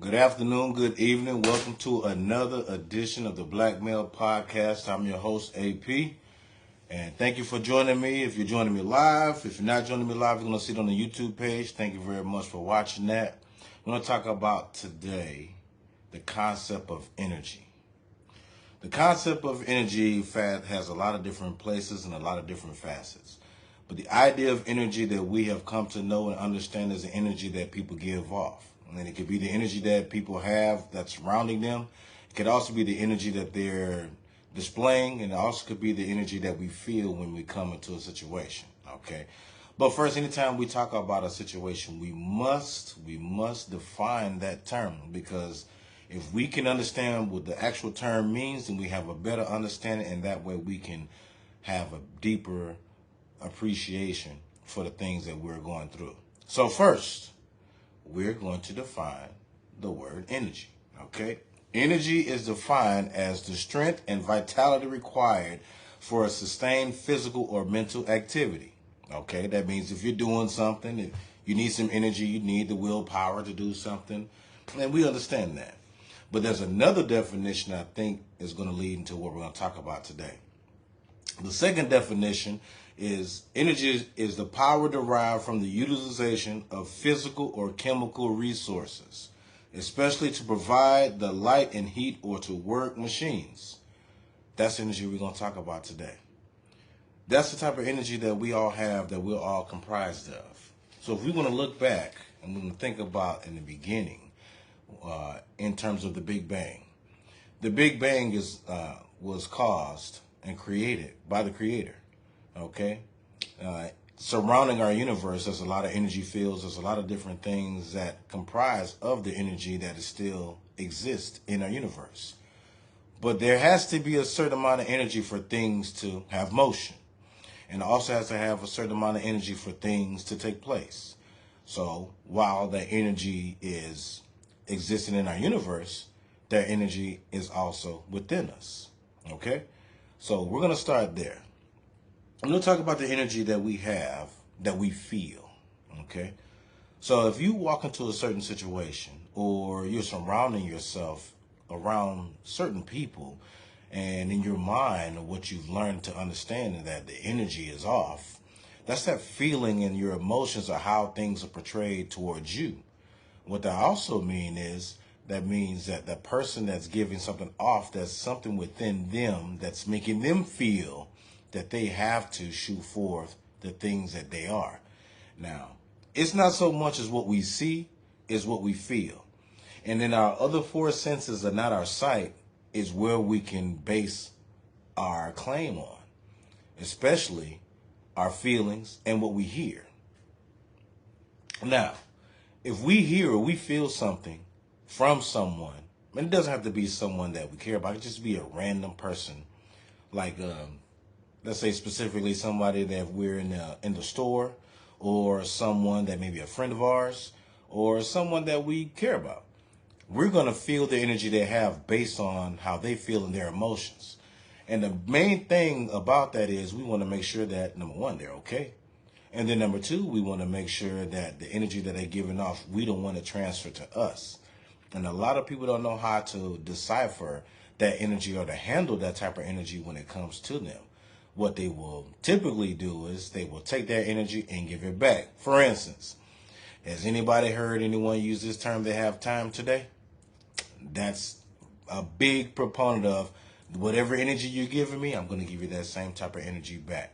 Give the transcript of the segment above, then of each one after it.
Good afternoon, good evening. Welcome to another edition of the Black Male Podcast. I'm your host, AP. And thank you for joining me. If you're joining me live, if you're not joining me live, you're going to see it on the YouTube page. Thank you very much for watching that. I'm going to talk about today the concept of energy. The concept of energy has a lot of different places and a lot of different facets. But the idea of energy that we have come to know and understand is the energy that people give off. And it could be the energy that people have that's surrounding them. It could also be the energy that they're displaying, and it also could be the energy that we feel when we come into a situation. Okay. But first, anytime we talk about a situation, we must define that term, because if we can understand what the actual term means, then we have a better understanding, and that way we can have a deeper appreciation for the things that we're going through. So first, we're going to define the word energy, okay? Energy is defined as the strength and vitality required for a sustained physical or mental activity, okay? That means if you're doing something, if you need some energy, you need the willpower to do something, and we understand that. But there's another definition I think is going to lead into what we're going to talk about today. The second definition is energy is the power derived from the utilization of physical or chemical resources, especially to provide the light and heat or to work machines. That's energy we're going to talk about today. That's the type of energy that we all have, that we're all comprised of. So if we want to look back and we want to think about in the beginning, in terms of the Big Bang. The Big Bang was caused and created by the Creator. Okay, surrounding our universe, there's a lot of energy fields. There's a lot of different things that comprise of the energy that is still exists in our universe. But there has to be a certain amount of energy for things to have motion, and also has to have a certain amount of energy for things to take place. So while that energy is existing in our universe, that energy is also within us. Okay, so we're gonna start there. I'm going to talk about the energy that we have, that we feel, okay? So if you walk into a certain situation, or you're surrounding yourself around certain people, and in your mind, what you've learned to understand is that the energy is off, that's that feeling, and your emotions are how things are portrayed towards you. What that also means that the person that's giving something off, there's something within them that's making them feel that they have to shoot forth the things that they are. Now, it's not so much as what we see, is what we feel. And then our other four senses are not our sight, is where we can base our claim on, especially our feelings and what we hear. Now, if we hear or we feel something from someone, and it doesn't have to be someone that we care about, it could just be a random person, like let's say specifically somebody that we're in the store, or someone that may be a friend of ours, or someone that we care about. We're going to feel the energy they have based on how they feel in their emotions. And the main thing about that is we want to make sure that, number one, they're okay. And then number two, we want to make sure that the energy that they're giving off, we don't want to transfer to us. And a lot of people don't know how to decipher that energy or to handle that type of energy when it comes to them. What they will typically do is they will take that energy and give it back. For instance, has anybody heard anyone use this term, they have time today? That's a big proponent of whatever energy you're giving me, I'm going to give you that same type of energy back.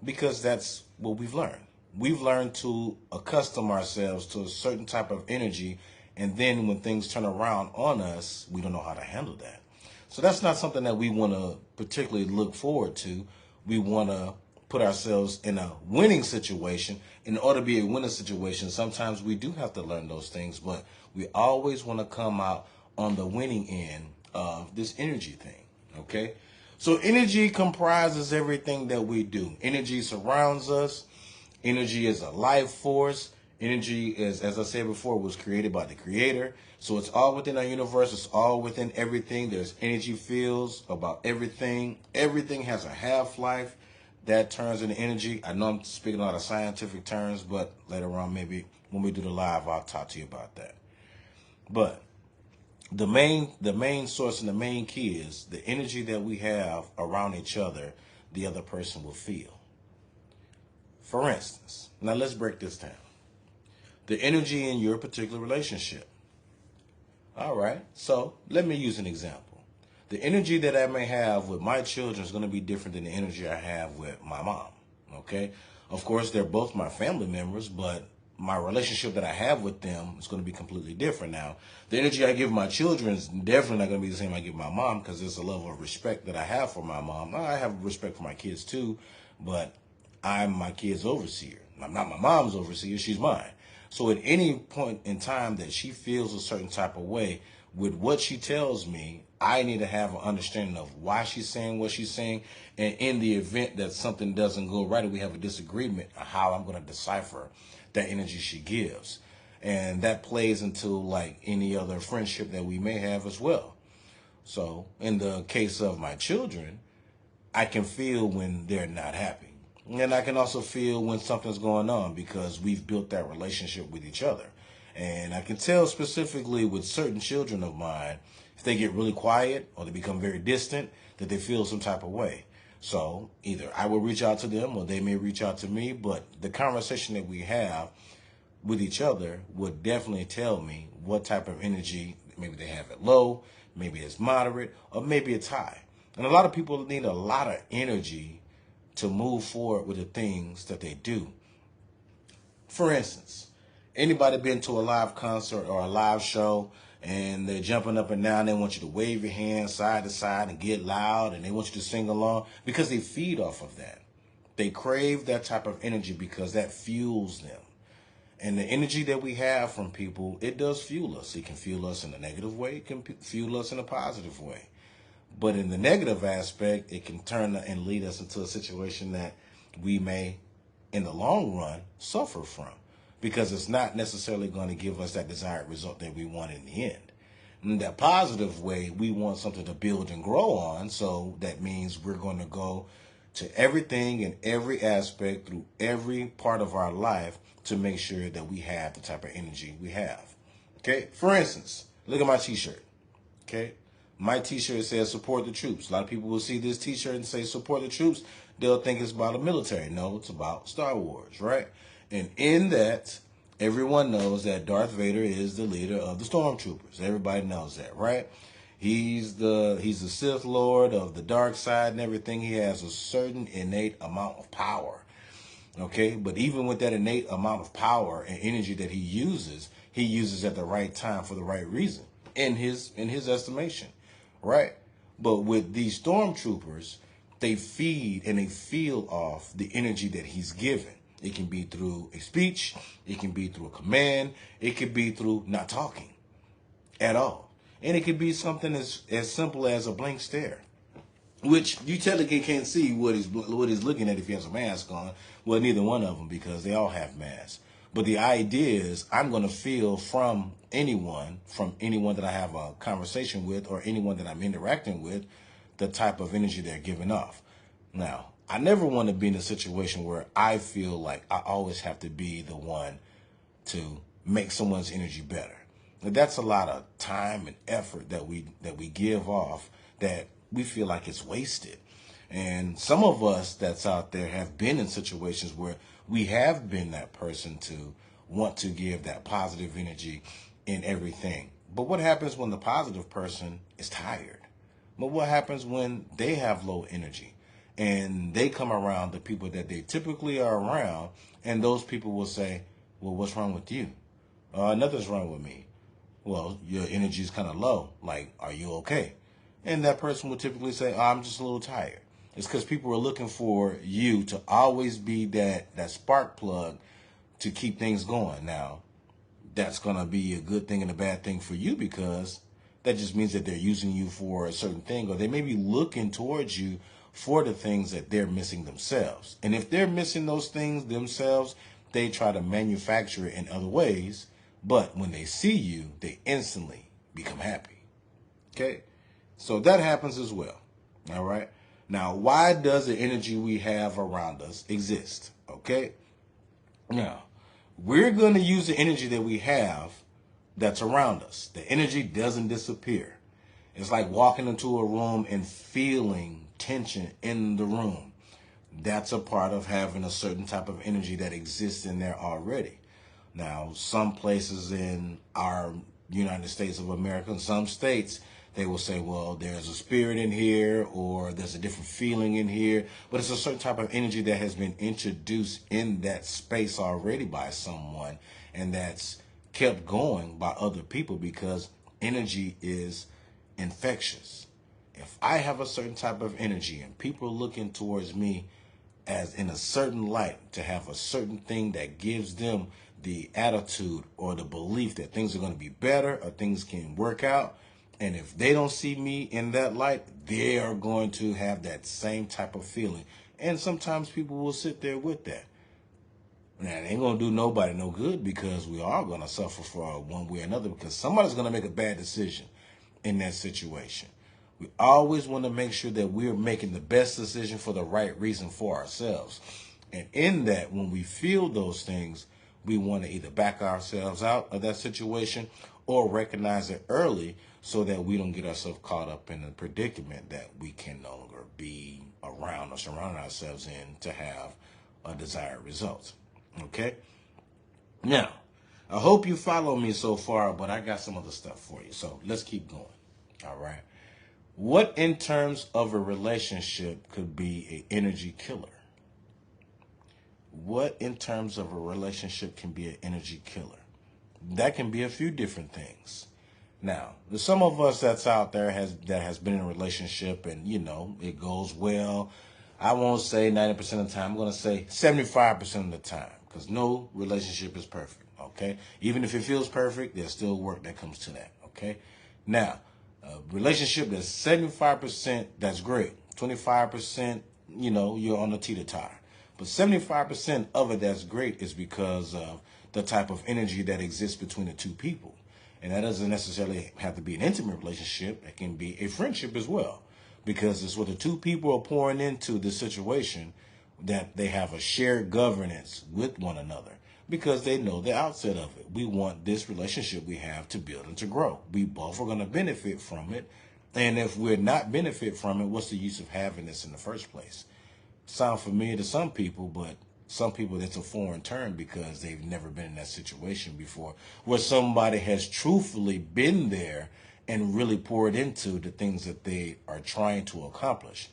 Because that's what we've learned. We've learned to accustom ourselves to a certain type of energy, and then when things turn around on us, we don't know how to handle that. So that's not something that we want to particularly look forward to. We want to put ourselves in a winning situation. In order to be a winning situation, sometimes we do have to learn those things, but we always want to come out on the winning end of this energy thing, okay? So energy comprises everything that we do. Energy surrounds us. Energy is a life force. Energy is, as I said before, was created by the Creator. So it's all within our universe. It's all within everything. There's energy fields about everything. Everything has a half-life that turns into energy. I know I'm speaking a lot of scientific terms, but later on, maybe when we do the live, I'll talk to you about that. But The main source and the main key is the energy that we have around each other, the other person will feel. For instance, now let's break this down. The energy in your particular relationship. All right, so let me use an example. The energy that I may have with my children is going to be different than the energy I have with my mom. Okay, of course, they're both my family members, but my relationship that I have with them is going to be completely different. Now, the energy I give my children is definitely not going to be the same I give my mom, because there's a level of respect that I have for my mom. I have respect for my kids too, but I'm my kid's overseer. I'm not my mom's overseer, she's mine. So at any point in time that she feels a certain type of way with what she tells me, I need to have an understanding of why she's saying what she's saying. And in the event that something doesn't go right and we have a disagreement, how I'm going to decipher that energy she gives. And that plays into like any other friendship that we may have as well. So in the case of my children, I can feel when they're not happy. And I can also feel when something's going on because we've built that relationship with each other. And I can tell specifically with certain children of mine, if they get really quiet or they become very distant, that they feel some type of way. So either I will reach out to them or they may reach out to me, but the conversation that we have with each other would definitely tell me what type of energy. Maybe they have it low, maybe it's moderate, or maybe it's high. And a lot of people need a lot of energy to move forward with the things that they do. For instance, anybody been to a live concert or a live show and they're jumping up and down, they want you to wave your hands side to side and get loud, and they want you to sing along because they feed off of that. They crave that type of energy because that fuels them. And the energy that we have from people, it does fuel us. It can fuel us in a negative way. It can fuel us in a positive way. But in the negative aspect, it can turn and lead us into a situation that we may, in the long run, suffer from, because it's not necessarily going to give us that desired result that we want in the end. In that positive way, we want something to build and grow on. So that means we're going to go to everything and every aspect through every part of our life to make sure that we have the type of energy we have. Okay. For instance, look at my t-shirt. Okay. My t-shirt says support the troops. A lot of people will see this t-shirt and say support the troops. They'll think it's about the military. No, it's about Star Wars, right? And in that, everyone knows that Darth Vader is the leader of the stormtroopers. Everybody knows that, right? He's the Sith Lord of the dark side and everything. He has a certain innate amount of power. Okay, but even with that innate amount of power and energy that he uses at the right time for the right reason in his estimation, right? But with these stormtroopers, they feed and they feel off the energy that he's given. It can be through a speech, it can be through a command, it could be through not talking at all. And it could be something as simple as a blank stare, which you technically can't see what he's looking at if he has a mask on. Well, neither one of them, because they all have masks. But the idea is I'm going to feel from anyone that I have a conversation with or anyone that I'm interacting with, the type of energy they're giving off. Now, I never want to be in a situation where I feel like I always have to be the one to make someone's energy better. Now, that's a lot of time and effort that we give off that we feel like it's wasted. And some of us that's out there have been in situations where we have been that person to want to give that positive energy in everything. But what happens when the positive person is tired? But what happens when they have low energy and they come around the people that they typically are around, and those people will say, well, what's wrong with you? Nothing's wrong with me. Well, your energy is kind of low. Like, are you okay? And that person will typically say, oh, I'm just a little tired. It's because people are looking for you to always be that spark plug to keep things going. Now, that's going to be a good thing and a bad thing for you, because that just means that they're using you for a certain thing, or they may be looking towards you for the things that they're missing themselves. And if they're missing those things themselves, they try to manufacture it in other ways. But when they see you, they instantly become happy. Okay? So that happens as well. All right? Now, why does the energy we have around us exist? Okay? Now, we're going to use the energy that we have that's around us. The energy doesn't disappear. It's like walking into a room and feeling tension in the room. That's a part of having a certain type of energy that exists in there already. Now, some places in our United States of America, in some states, they will say, well, there's a spirit in here or there's a different feeling in here. But it's a certain type of energy that has been introduced in that space already by someone, and that's kept going by other people because energy is infectious. If I have a certain type of energy and people are looking towards me as in a certain light to have a certain thing that gives them the attitude or the belief that things are going to be better or things can work out, and if they don't see me in that light, they are going to have that same type of feeling. And sometimes people will sit there with that. Now, it ain't going to do nobody no good because we are going to suffer for one way or another because somebody's going to make a bad decision in that situation. We always want to make sure that we're making the best decision for the right reason for ourselves. And in that, when we feel those things, we want to either back ourselves out of that situation or recognize it early so that we don't get ourselves caught up in a predicament that we can no longer be around or surround ourselves in to have a desired result. Okay? Now, I hope you follow me so far, but I got some other stuff for you. So let's keep going. All right. What in terms of a relationship could be an energy killer? What in terms of a relationship can be an energy killer? That can be a few different things. Now, there's some of us that's out there that has been in a relationship and, it goes well. I won't say 90% of the time. I'm going to say 75% of the time because no relationship is perfect, okay? Even if it feels perfect, there's still work that comes to that, okay? Now, a relationship that's 75%, that's great. 25%, you're on the teeter-totter. But 75% of it that's great is because of the type of energy that exists between the two people. And that doesn't necessarily have to be an intimate relationship. It can be a friendship as well. Because it's what the two people are pouring into the situation that they have a shared governance with one another. Because they know the outset of it. We want this relationship we have to build and to grow. We both are going to benefit from it. And if we're not benefit from it, what's the use of having this in the first place? Sound familiar to some people, but some people it's a foreign term because they've never been in that situation before where somebody has truthfully been there and really poured into the things that they are trying to accomplish.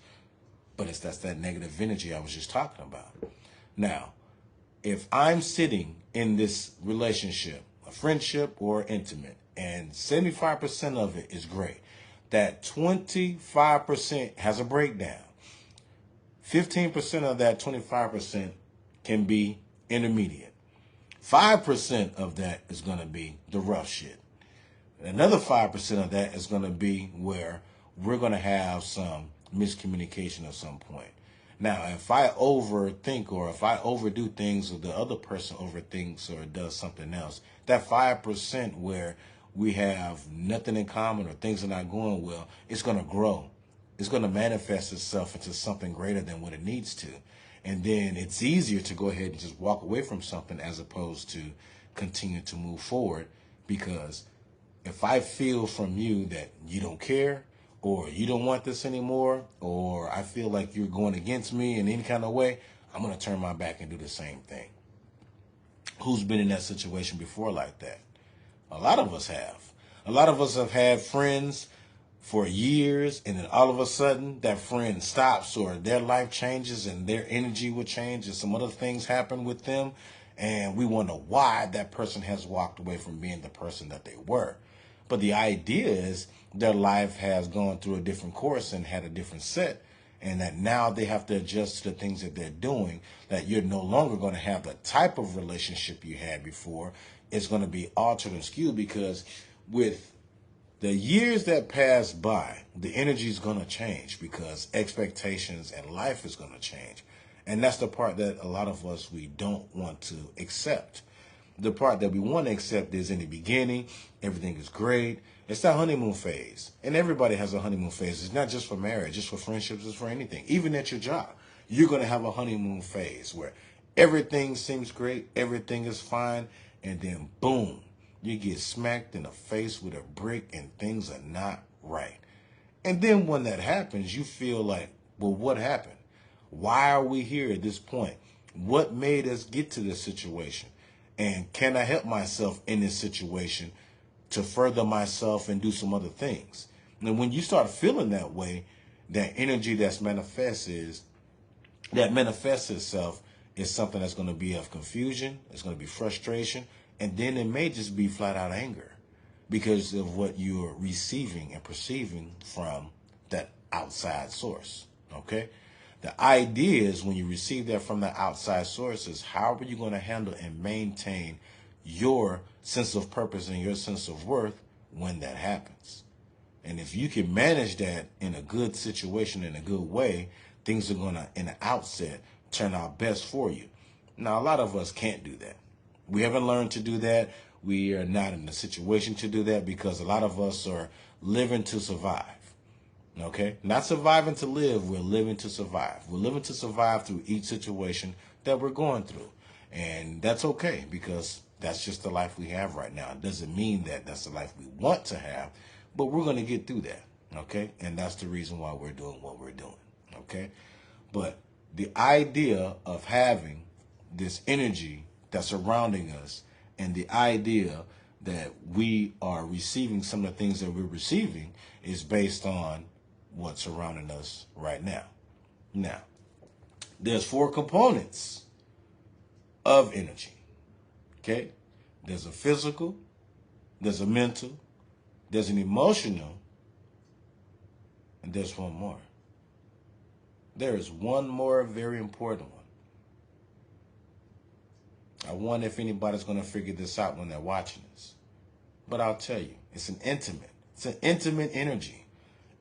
But that's that negative energy I was just talking about. Now, if I'm sitting in this relationship, a friendship or intimate, and 75% of it is great, that 25% has a breakdown. 15% of that 25% can be intermediate. 5% of that is going to be the rough shit. Another 5% of that is going to be where we're going to have some miscommunication at some point. Now, if I overthink or if I overdo things or the other person overthinks or does something else, that 5% where we have nothing in common or things are not going well, it's going to grow. It's going to manifest itself into something greater than what it needs to. And then it's easier to go ahead and just walk away from something as opposed to continue to move forward. Because if I feel from you that you don't care or you don't want this anymore, or I feel like you're going against me in any kind of way, I'm going to turn my back and do the same thing. Who's been in that situation before like that? A lot of us have. A lot of us have had friends for years, and then all of a sudden that friend stops or their life changes and their energy will change and some other things happen with them, and we wonder why that person has walked away from being the person that they were. But the idea is their life has gone through a different course and had a different set, and that now they have to adjust to the things that they're doing, that you're no longer going to have the type of relationship you had before. It's going to be altered and skewed because with the years that pass by, the energy is going to change because expectations and life is going to change. And that's the part that a lot of us, we don't want to accept. The part that we want to accept is in the beginning, everything is great. It's that honeymoon phase. And everybody has a honeymoon phase. It's not just for marriage, it's for friendships, it's for anything. Even at your job, you're going to have a honeymoon phase where everything seems great, everything is fine, and then boom, You get smacked in the face with a brick and things are not right. And then when that happens, you feel like, well, what happened? Why are we here at this point? What made us get to this situation? And can I help myself in this situation to further myself and do some other things? And when you start feeling that way, that energy manifests itself is something that's going to be of confusion. It's going to be frustration. And then it may just be flat out anger because of what you're receiving and perceiving from that outside source. Okay. The idea is when you receive that from the outside sources, how are you going to handle and maintain your sense of purpose and your sense of worth when that happens? And if you can manage that in a good situation, in a good way, things are going to, in the outset, turn out best for you. Now, a lot of us can't do that. We haven't learned to do that. We are not in a situation to do that because a lot of us are living to survive. Okay? Not surviving to live, we're living to survive. We're living to survive through each situation that we're going through. And that's okay because that's just the life we have right now. It doesn't mean that that's the life we want to have, but we're going to get through that. Okay? And that's the reason why we're doing what we're doing. Okay? But the idea of having this energy that's surrounding us and the idea that we are receiving some of the things that we're receiving is based on what's surrounding us right now. Now, there's 4 components of energy. Okay? There's a physical, there's a mental, there's an emotional, and there's one more. There is one more very important one. I wonder if anybody's going to figure this out when they're watching this. But I'll tell you, it's an intimate energy.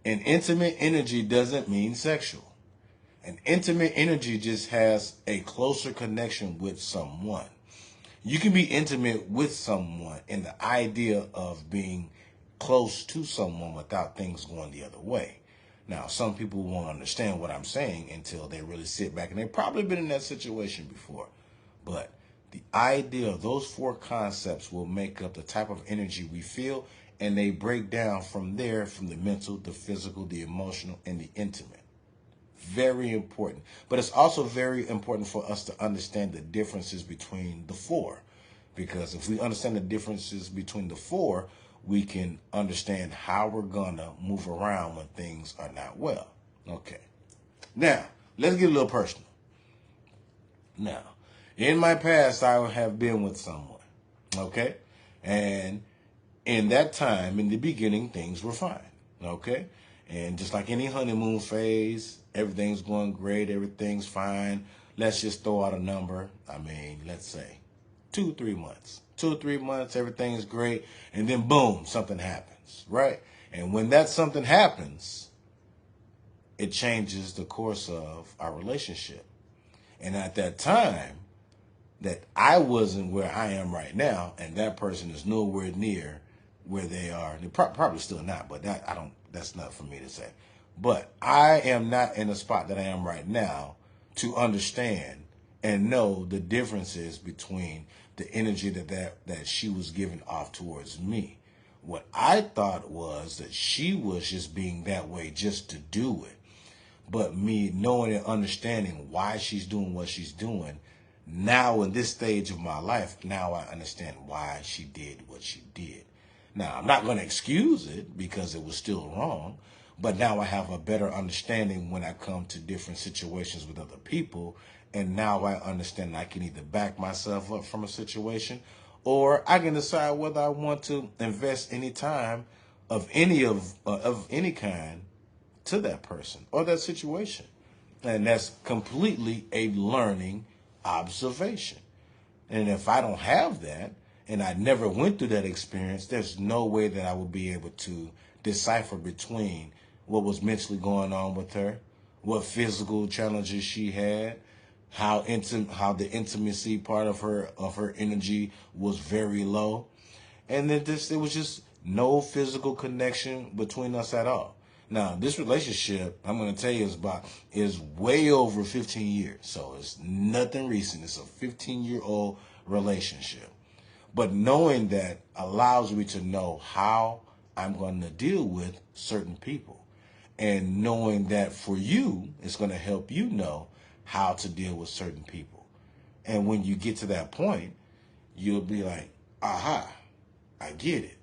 And intimate energy doesn't mean sexual. An intimate energy just has a closer connection with someone. You can be intimate with someone in the idea of being close to someone without things going the other way. Now, some people won't understand what I'm saying until they really sit back, and they've probably been in that situation before. But the idea of those 4 concepts will make up the type of energy we feel, and they break down from there, from the mental, the physical, the emotional, and the intimate. Very important. But it's also very important for us to understand the differences between the 4. Because if we understand the differences between the 4, we can understand how we're going to move around when things are not well. Okay. Now, let's get a little personal. Now, in my past, I have been with someone. Okay? And in that time, in the beginning, things were fine. Okay? And just like any honeymoon phase, everything's going great, everything's fine. Let's just throw out a number. I mean, let's say 2 or 3 months. 2 or 3 months, everything's great. And then boom, something happens, right? And when that something happens, it changes the course of our relationship. And at that time, that I wasn't where I am right now, and that person is nowhere near where they are. They're probably still not, but that's not for me to say. But I am not in the spot that I am right now to understand and know the differences between the energy that she was giving off towards me. What I thought was that she was just being that way just to do it. But me knowing and understanding why she's doing what she's doing, now in this stage of my life, now I understand why she did what she did. Now, I'm not going to excuse it because it was still wrong, but now I have a better understanding when I come to different situations with other people, and now I understand I can either back myself up from a situation, or I can decide whether I want to invest any time of any kind to that person or that situation. And that's completely a learning observation. And if I don't have that, and I never went through that experience, there's no way that I would be able to decipher between what was mentally going on with her, what physical challenges she had, how the intimacy part of her energy was very low. And then there was just no physical connection between us at all. Now, this relationship, I'm going to tell you, is way over 15 years. So it's nothing recent. It's a 15-year-old relationship. But knowing that allows me to know how I'm going to deal with certain people. And knowing that for you, it's going to help you know how to deal with certain people. And when you get to that point, you'll be like, aha, I get it.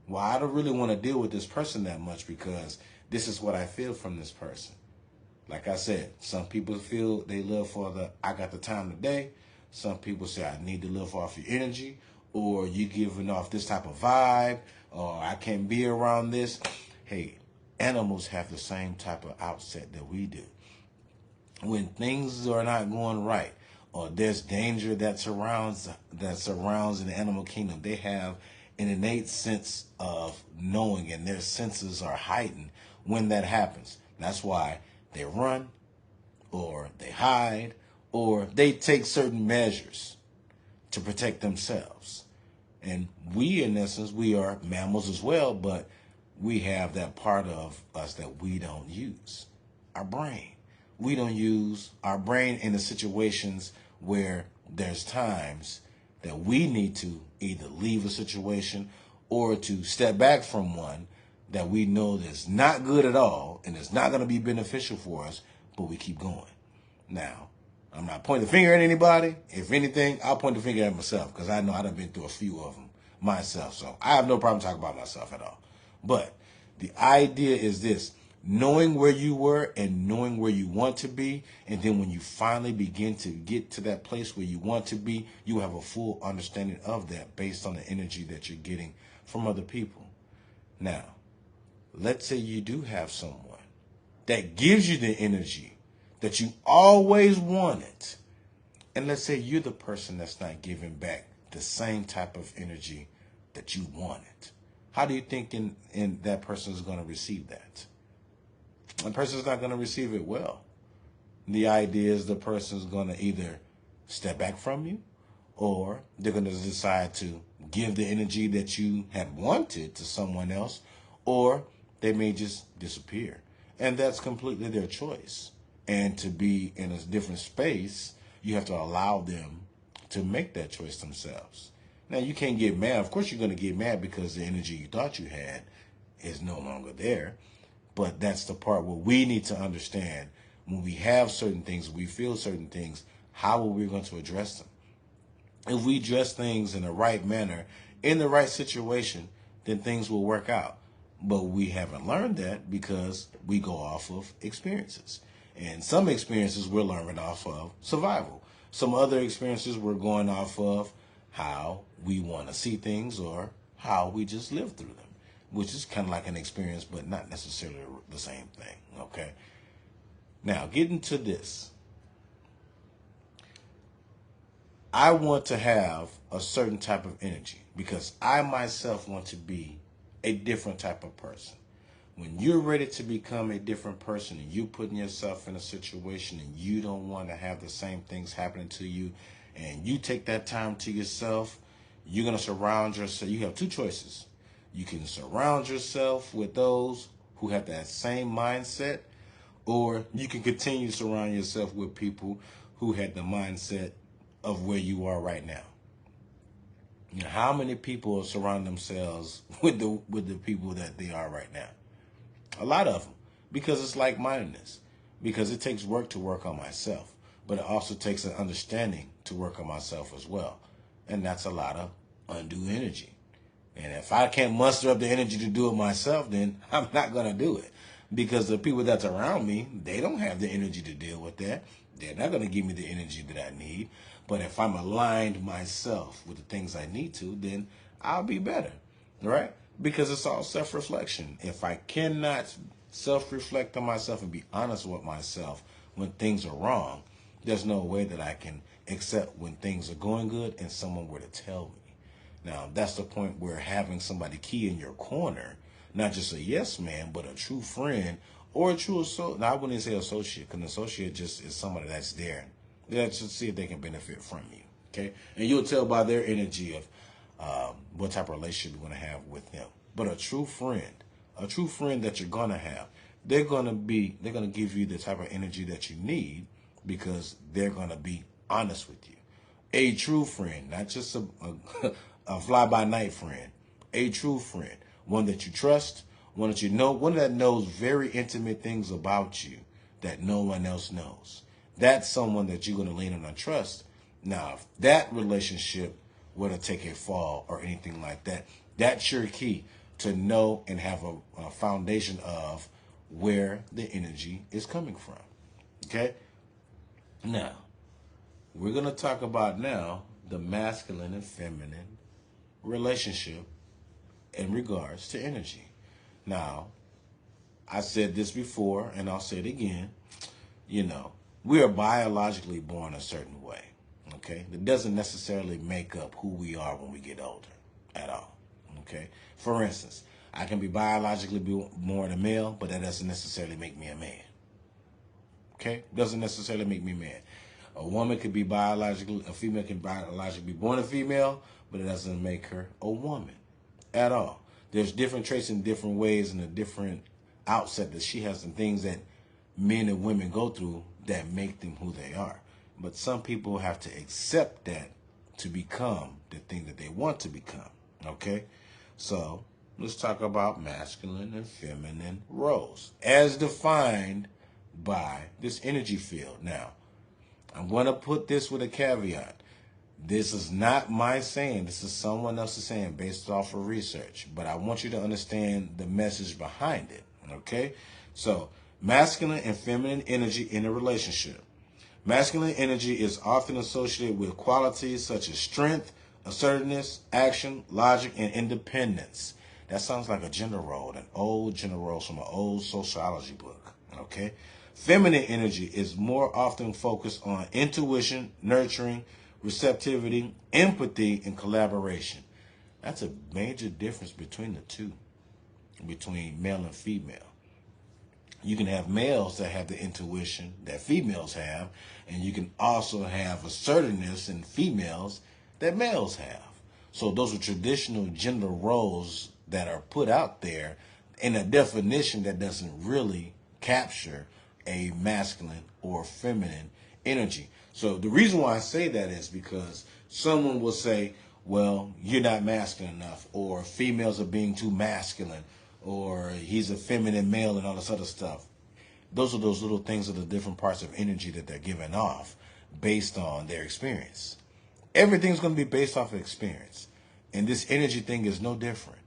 Well, I don't really want to deal with this person that much because this is what I feel from this person. Like I said, some people feel they live for I got the time today. Some people say I need to live off your energy, or you giving off this type of vibe, or I can't be around this. Hey, animals have the same type of outset that we do. When things are not going right, or there's danger that surrounds in the animal kingdom, they have an innate sense of knowing, and their senses are heightened when that happens. That's why they run, or they hide, or they take certain measures to protect themselves. And we, in essence, we are mammals as well, but we have that part of us that we don't use, our brain. We don't use our brain in the situations where there's times that we need to either leave a situation or to step back from one that we know that's not good at all and it's not going to be beneficial for us, but we keep going. Now, I'm not pointing the finger at anybody. If anything, I'll point the finger at myself because I know I've been through a few of them myself. So I have no problem talking about myself at all. But the idea is this: knowing where you were and knowing where you want to be. And then when you finally begin to get to that place where you want to be, you have a full understanding of that based on the energy that you're getting from other people. Now, let's say you do have someone that gives you the energy that you always wanted. And let's say you're the person that's not giving back the same type of energy that you wanted. How do you think in that person is going to receive that? The person's not going to receive it well. The idea is the person's going to either step back from you, or they're going to decide to give the energy that you had wanted to someone else, or they may just disappear. And that's completely their choice. And to be in a different space, you have to allow them to make that choice themselves. Now, you can't get mad. Of course, you're going to get mad because the energy you thought you had is no longer there. But that's the part where we need to understand when we have certain things, we feel certain things, how are we going to address them? If we address things in the right manner, in the right situation, then things will work out. But we haven't learned that because we go off of experiences. And some experiences we're learning off of survival. Some other experiences we're going off of how we want to see things or how we just live through them, which is kind of like an experience, but not necessarily the same thing, okay? Now, getting to this. I want to have a certain type of energy because I myself want to be a different type of person. When you're ready to become a different person and you're putting yourself in a situation and you don't want to have the same things happening to you, and you take that time to yourself, you're going to surround yourself. You have two choices. You can surround yourself with those who have that same mindset, or you can continue to surround yourself with people who had the mindset of where you are right now. You know, how many people surround themselves with the people that they are right now? A lot of them, because it's like-mindedness. Because it takes work to work on myself, but it also takes an understanding to work on myself as well. And that's a lot of undue energy. And if I can't muster up the energy to do it myself, then I'm not going to do it. Because the people that's around me, they don't have the energy to deal with that. They're not going to give me the energy that I need. But if I'm aligned myself with the things I need to, then I'll be better, right? Because it's all self-reflection. If I cannot self-reflect on myself and be honest with myself when things are wrong, there's no way that I can accept when things are going good and someone were to tell me. Now, that's the point where having somebody key in your corner, not just a yes man, but a true friend or a true associate. Now, I wouldn't say associate, because an associate just is somebody that's there. Let's just see if they can benefit from you, okay? And you'll tell by their energy of what type of relationship you're going to have with them. But a true friend that you're going to have, they're going to give you the type of energy that you need because they're going to be honest with you. A true friend, not just a fly-by-night friend, a true friend, one that you trust, one that you know, one that knows very intimate things about you that no one else knows. That's someone that you're going to lean on and trust. Now, if that relationship were to take a fall or anything like that, that's your key to know and have a foundation of where the energy is coming from. Okay? Now, we're going to talk about now the masculine and feminine relationship in regards to energy. Now, I said this before, and I'll say it again. We are biologically born a certain way, okay? That doesn't necessarily make up who we are when we get older at all, okay? For instance, I can be biologically born a male, but that doesn't necessarily make me a man, okay? Doesn't necessarily make me a man. A woman could be a female can biologically be born a female, but it doesn't make her a woman at all. There's different traits in different ways and a different outset that she has and things that men and women go through that make them who they are. But some people have to accept that to become the thing that they want to become, okay? So let's talk about masculine and feminine roles as defined by this energy field. Now, I'm going to put this with a caveat. This is not my saying. This is someone else's saying based off of research. But I want you to understand the message behind it, okay? So, masculine and feminine energy in a relationship. Masculine energy is often associated with qualities such as strength, assertiveness, action, logic, and independence. That sounds like a gender role, an old gender role from an old sociology book, okay? Feminine energy is more often focused on intuition, nurturing, receptivity, empathy, and collaboration. That's a major difference between the two, between male and female. You can have males that have the intuition that females have, and you can also have assertiveness in females that males have. So those are traditional gender roles that are put out there in a definition that doesn't really capture a masculine or feminine energy. So the reason why I say that is because someone will say, well, you're not masculine enough, or females are being too masculine, or he's a feminine male and all this other stuff. Those are those little things of the different parts of energy that they're giving off based on their experience. Everything's going to be based off of experience. And this energy thing is no different.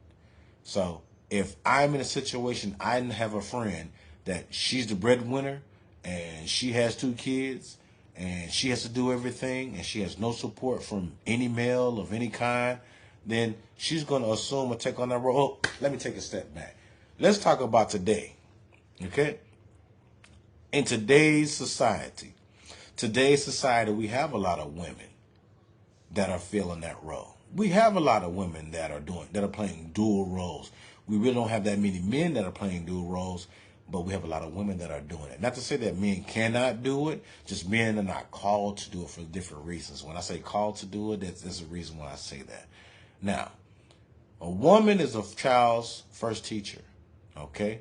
So if I'm in a situation, I have a friend that she's the breadwinner and she has 2 kids and she has to do everything and she has no support from any male of any kind, then she's going to assume or take on that role. Oh, let me take a step back. Let's talk about today, okay? In today's society, we have a lot of women that are filling that role. We have a lot of women that are playing dual roles. We really don't have that many men that are playing dual roles, but we have a lot of women that are doing it. Not to say that men cannot do it, just men are not called to do it for different reasons. When I say called to do it, there's a reason why I say that. Now, a woman is a child's first teacher, okay?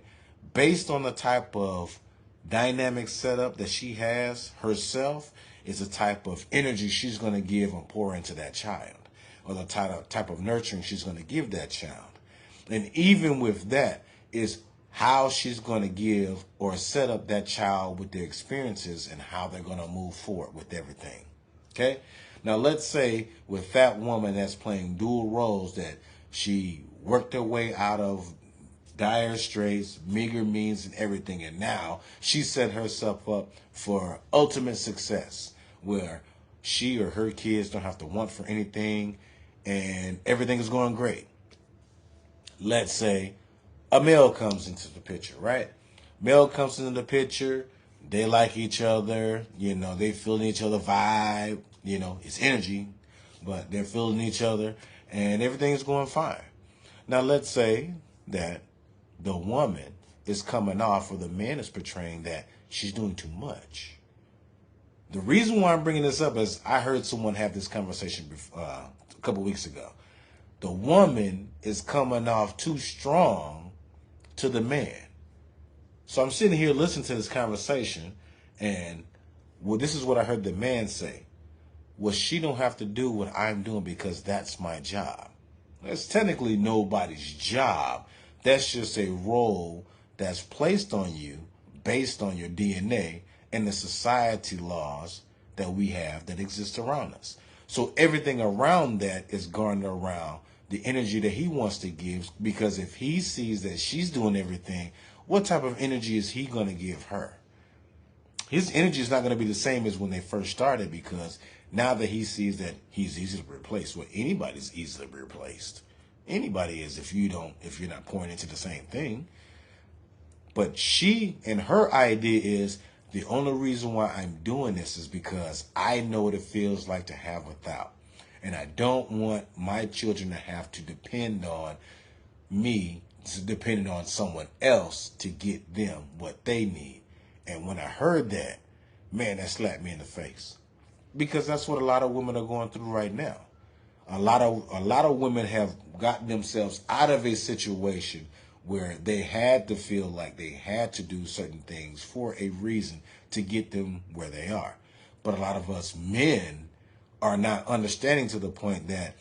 Based on the type of dynamic setup that she has herself is the type of energy she's going to give and pour into that child, or the type of nurturing she's going to give that child. And even with that is how she's going to give or set up that child with their experiences and how they're going to move forward with everything. Okay? Now, let's say with that woman that's playing dual roles, that she worked her way out of dire straits, meager means, and everything, and now she set herself up for ultimate success, where she or her kids don't have to want for anything, and everything is going great. Let's say a male comes into the picture, right? Male comes into the picture, they like each other, they feeling each other vibe, it's energy, but they're feeling each other, and everything is going fine. Now, let's say that the woman is coming off, or the man is portraying that she's doing too much. The reason why I'm bringing this up is I heard someone have this conversation a couple weeks ago. The woman is coming off too strong to the man. So I'm sitting here listening to this conversation, and this is what I heard the man say. well, she don't have to do what I'm doing because that's my job. That's technically nobody's job. That's just a role that's placed on you based on your DNA and the society laws that we have that exist around us. So everything around that is garnered around the energy that he wants to give, because if he sees that she's doing everything, what type of energy is he going to give her? His energy is not going to be the same as when they first started, because now that he sees that he's easy to replace, well, anybody's easily replaced. Anybody is if you're not pouring into the same thing. But she and her idea is the only reason why I'm doing this is because I know what it feels like to have without. And I don't want my children to have to depend on me, depending on someone else to get them what they need. And when I heard that, man, that slapped me in the face. Because that's what a lot of women are going through right now. A lot of women have gotten themselves out of a situation where they had to feel like they had to do certain things for a reason to get them where they are. But a lot of us men are not understanding to the point that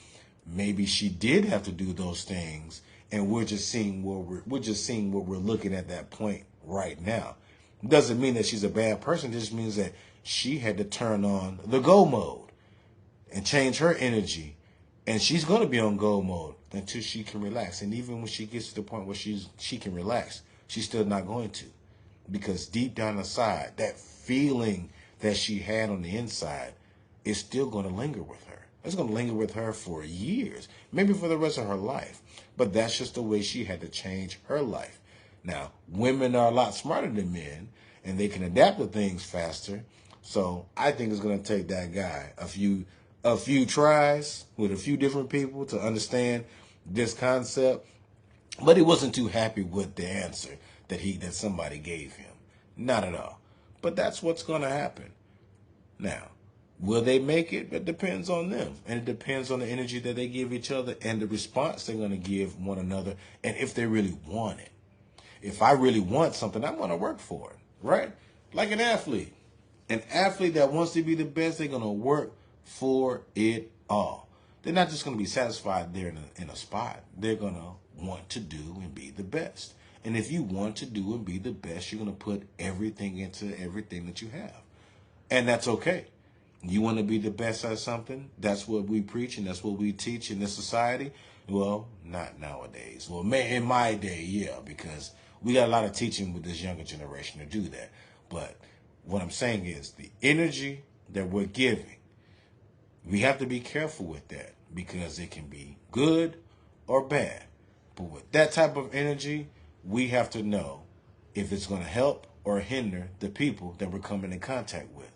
maybe she did have to do those things, and we're just seeing what we're looking at that point right now. Doesn't mean that she's a bad person. It just means that she had to turn on the go mode and change her energy. And she's going to be on go mode until she can relax. And even when she gets to the point where she can relax, she's still not going to. Because deep down inside, that feeling that she had on the inside is still going to linger with her. It's going to linger with her for years, maybe for the rest of her life. But that's just the way she had to change her life. Now, women are a lot smarter than men, and they can adapt to things faster. So I think it's going to take that guy a few tries with a few different people to understand this concept. But he wasn't too happy with the answer that somebody gave him. Not at all. But that's what's going to happen. Now, will they make it? It depends on them. And it depends on the energy that they give each other and the response they're going to give one another, and if they really want it. If I really want something, I'm going to work for it, right? Like an athlete. An athlete that wants to be the best, they're going to work for it all. They're not just going to be satisfied there in a spot. They're going to want to do and be the best. And if you want to do and be the best, you're going to put everything into everything that you have. And that's okay. You want to be the best at something? That's what we preach and that's what we teach in this society. Well, not nowadays. Well, in my day, yeah, because we got a lot of teaching with this younger generation to do that. But what I'm saying is the energy that we're giving, we have to be careful with that because it can be good or bad. But with that type of energy, we have to know if it's going to help or hinder the people that we're coming in contact with.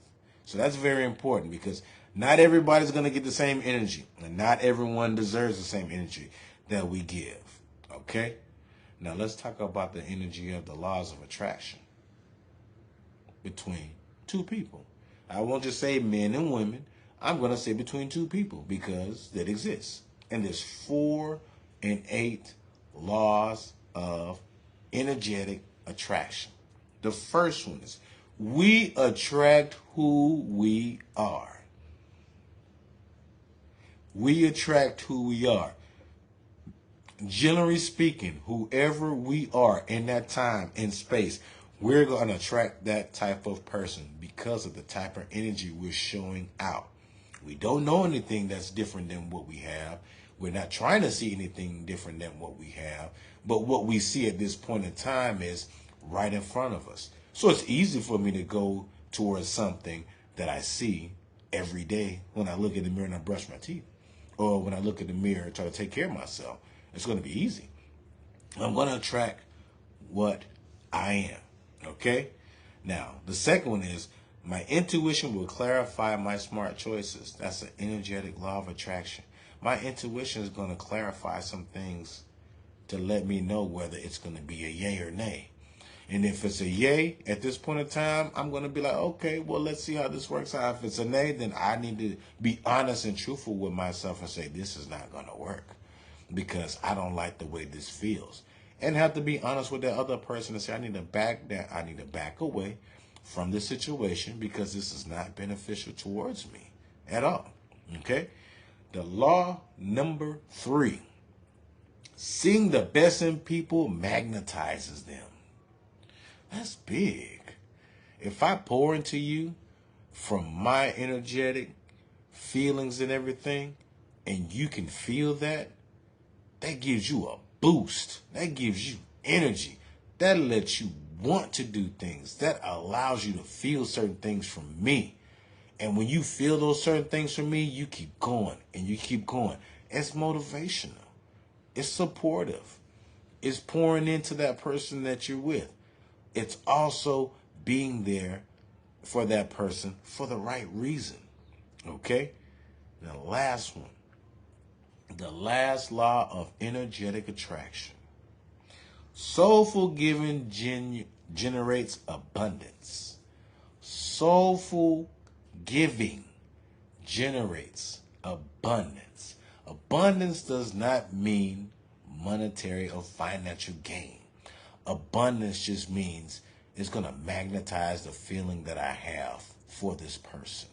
So that's very important because not everybody's going to get the same energy, and not everyone deserves the same energy that we give. Okay? Now let's talk about the energy of the laws of attraction between two people. I won't just say men and women. I'm going to say between two people because that exists. And there's 4 and 8 laws of energetic attraction. The first one is we attract who we are. We attract who we are. Generally speaking, whoever we are in that time and space, we're going to attract that type of person because of the type of energy we're showing out. We don't know anything that's different than what we have. We're not trying to see anything different than what we have. But what we see at this point in time is right in front of us. So it's easy for me to go towards something that I see every day when I look in the mirror and I brush my teeth. Or when I look in the mirror and try to take care of myself. It's going to be easy. I'm going to attract what I am. Okay? Now, the second one is my intuition will clarify my smart choices. That's an energetic law of attraction. My intuition is going to clarify some things to let me know whether it's going to be a yay or nay. And if it's a yay at this point in time, I'm going to be like, okay, well, let's see how this works out. If it's a nay, then I need to be honest and truthful with myself and say, this is not going to work because I don't like the way this feels. And have to be honest with that other person and say, I need to back down. I need to back away from this situation because this is not beneficial towards me. at all. Okay? The law number 3. Seeing the best in people magnetizes them. That's big. If I pour into you from my energetic feelings and everything, and you can feel that, that gives you a boost. That gives you energy. That lets you want to do things. That allows you to feel certain things from me. And when you feel those certain things from me, you keep going and you keep going. It's motivational. It's supportive. It's pouring into that person that you're with. It's also being there for that person for the right reason. Okay? The last one. The last law of energetic attraction. Soulful giving generates abundance. Soulful giving generates abundance. Abundance does not mean monetary or financial gain. Abundance just means it's going to magnetize the feeling that I have for this person.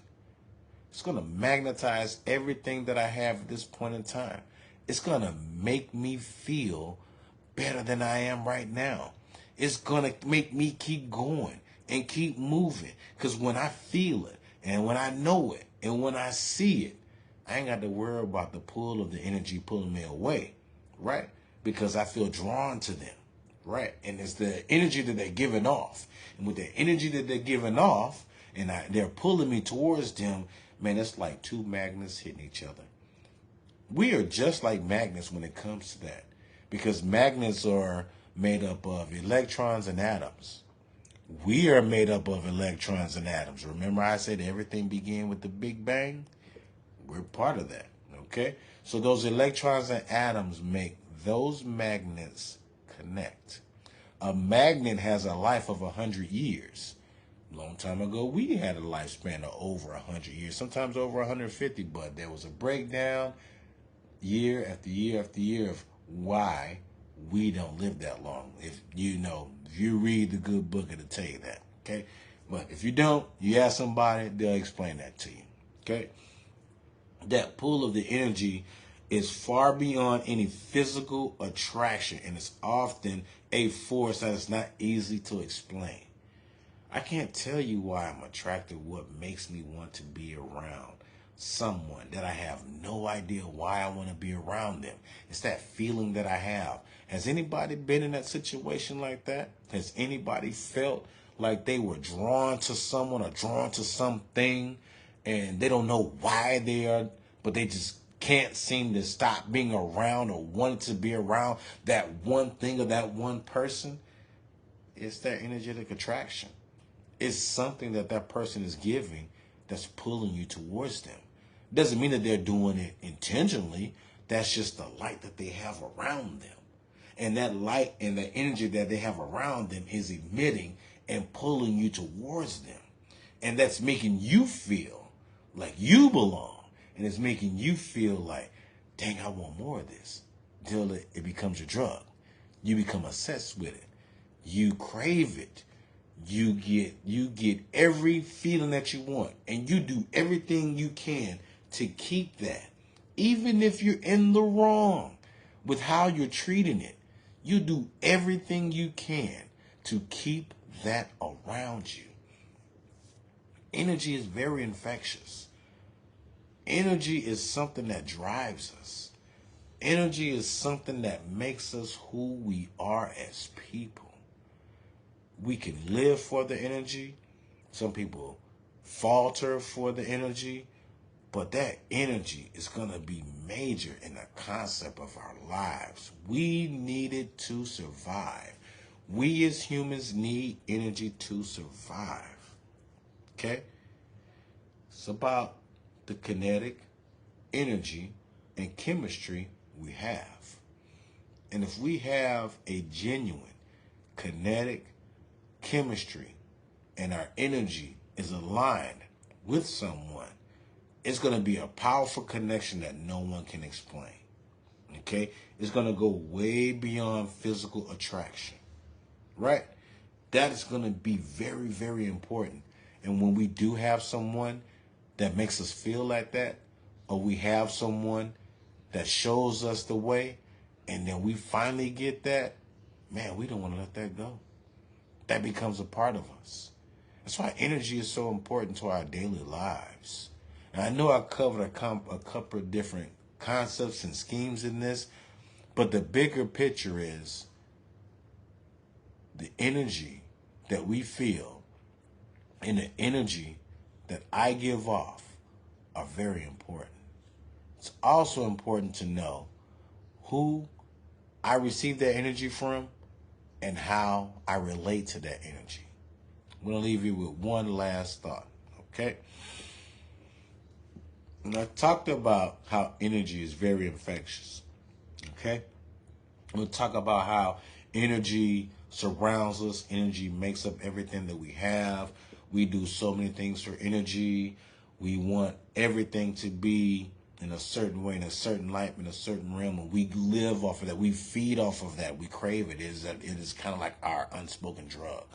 It's going to magnetize everything that I have at this point in time. It's going to make me feel better than I am right now. It's going to make me keep going and keep moving. Because when I feel it and when I know it and when I see it, I ain't got to worry about the pull of the energy pulling me away, right? Because I feel drawn to them, right? And it's the energy that they're giving off. And with the energy that they're giving off, and they're pulling me towards them, man, it's like two magnets hitting each other. We are just like magnets when it comes to that. Because magnets are made up of electrons and atoms. We are made up of electrons and atoms. Remember I said everything began with the Big Bang? We're part of that, okay? So those electrons and atoms make those magnets connect. A magnet has a life of 100 years. A long time ago, we had a lifespan of over 100 years, sometimes over 150, but there was a breakdown year after year after year of why we don't live that long. If you read the good book, it'll tell you that, okay? But if you don't, you ask somebody, they'll explain that to you, okay? That pull of the energy is far beyond any physical attraction, and it's often a force that is not easy to explain. I can't tell you why I'm attracted, what makes me want to be around someone that I have no idea why I want to be around them. It's that feeling that I have. Has anybody been in that situation like that? Has anybody felt like they were drawn to someone or drawn to something and they don't know why they are, but they just can't seem to stop being around or wanting to be around that one thing or that one person? It's that energetic attraction. It's something that person is giving that's pulling you towards them. Doesn't mean that they're doing it intentionally. That's just the light that they have around them. And that light and the energy that they have around them is emitting and pulling you towards them. And that's making you feel like you belong. And it's making you feel like, dang, I want more of this. Till it becomes your drug. You become obsessed with it. You crave it. You get every feeling that you want. And you do everything you can to keep that. Even if you're in the wrong with how you're treating it, you do everything you can to keep that around you. Energy is very infectious. Energy is something that drives us. Energy is something that makes us who we are as people. We can live for the energy. Some people falter for the energy. But that energy is going to be major in the concept of our lives. We need it to survive. We as humans need energy to survive. Okay? It's about the kinetic energy and chemistry we have. And if we have a genuine kinetic chemistry and our energy is aligned with someone, it's going to be a powerful connection that no one can explain. Okay? It's going to go way beyond physical attraction. Right? That is going to be very, very important. And when we do have someone that makes us feel like that, or we have someone that shows us the way, and then we finally get that, man, we don't want to let that go. That becomes a part of us. That's why energy is so important to our daily lives. And I know I covered a couple of different concepts and schemes in this, but the bigger picture is the energy that we feel and the energy that I give off are very important. It's also important to know who I receive that energy from and how I relate to that energy. I'm going to leave you with one last thought, okay? And I talked about how energy is very infectious, okay? I'm going to talk about how energy surrounds us. Energy makes up everything that we have. We do so many things for energy. We want everything to be in a certain way, in a certain light, in a certain realm, and we live off of that. We feed off of that. We crave it. It is kind of like our unspoken drug,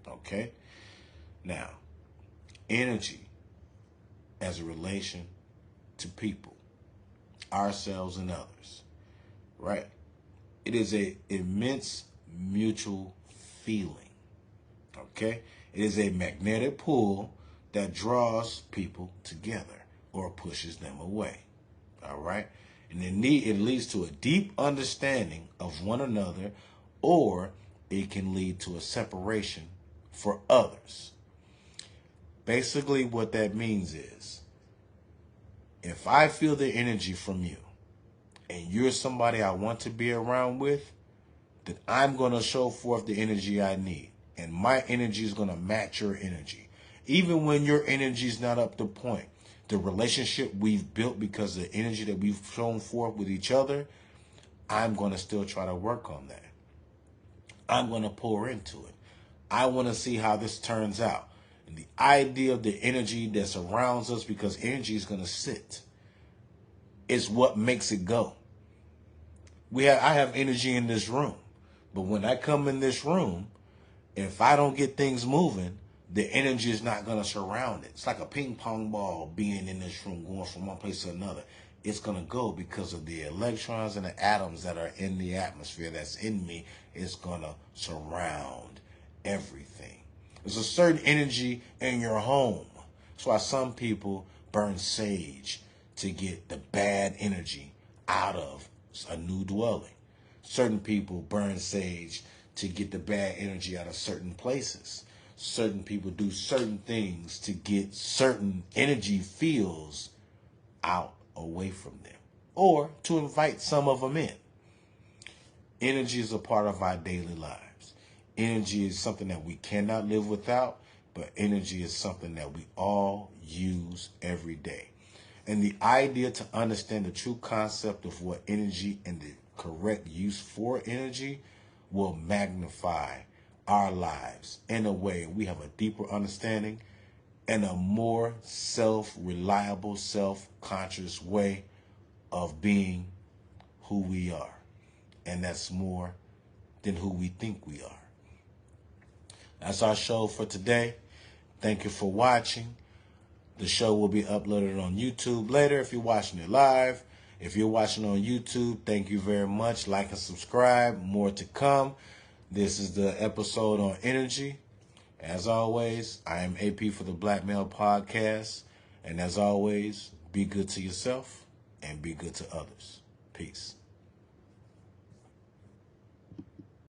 okay? Now, energy as a relation to people, ourselves and others, right? It is an immense mutual feeling, okay? It is a magnetic pull that draws people together or pushes them away, all right? And it leads to a deep understanding of one another, or it can lead to a separation for others. Basically, what that means is, if I feel the energy from you and you're somebody I want to be around with, then I'm going to show forth the energy I need. And my energy is going to match your energy. Even when your energy is not up to point, the relationship we've built because of the energy that we've shown forth with each other, I'm going to still try to work on that. I'm going to pour into it. I want to see how this turns out. And the idea of the energy that surrounds us, because energy is going to sit, is what makes it go. I have energy in this room, but when I come in this room, if I don't get things moving, the energy is not going to surround it. It's like a ping pong ball being in this room, going from one place to another. It's going to go because of the electrons and the atoms that are in the atmosphere that's in me. It's going to surround everything. There's a certain energy in your home. That's why some people burn sage to get the bad energy out of a new dwelling. Certain people burn sage to get the bad energy out of certain places. Certain people do certain things to get certain energy fields out away from them, or to invite some of them in. Energy is a part of our daily lives. Energy is something that we cannot live without, but energy is something that we all use every day. And the idea to understand the true concept of what energy and the correct use for energy will magnify our lives in a way we have a deeper understanding and a more self-reliable, self-conscious way of being who we are. And that's more than who we think we are. That's our show for today. Thank you for watching. The show will be uploaded on YouTube later if you're watching it live. If you're watching on YouTube, thank you very much. Like and subscribe. More to come. This is the episode on energy. As always, I am AP for the Black Male Podcast. And as always, be good to yourself and be good to others. Peace.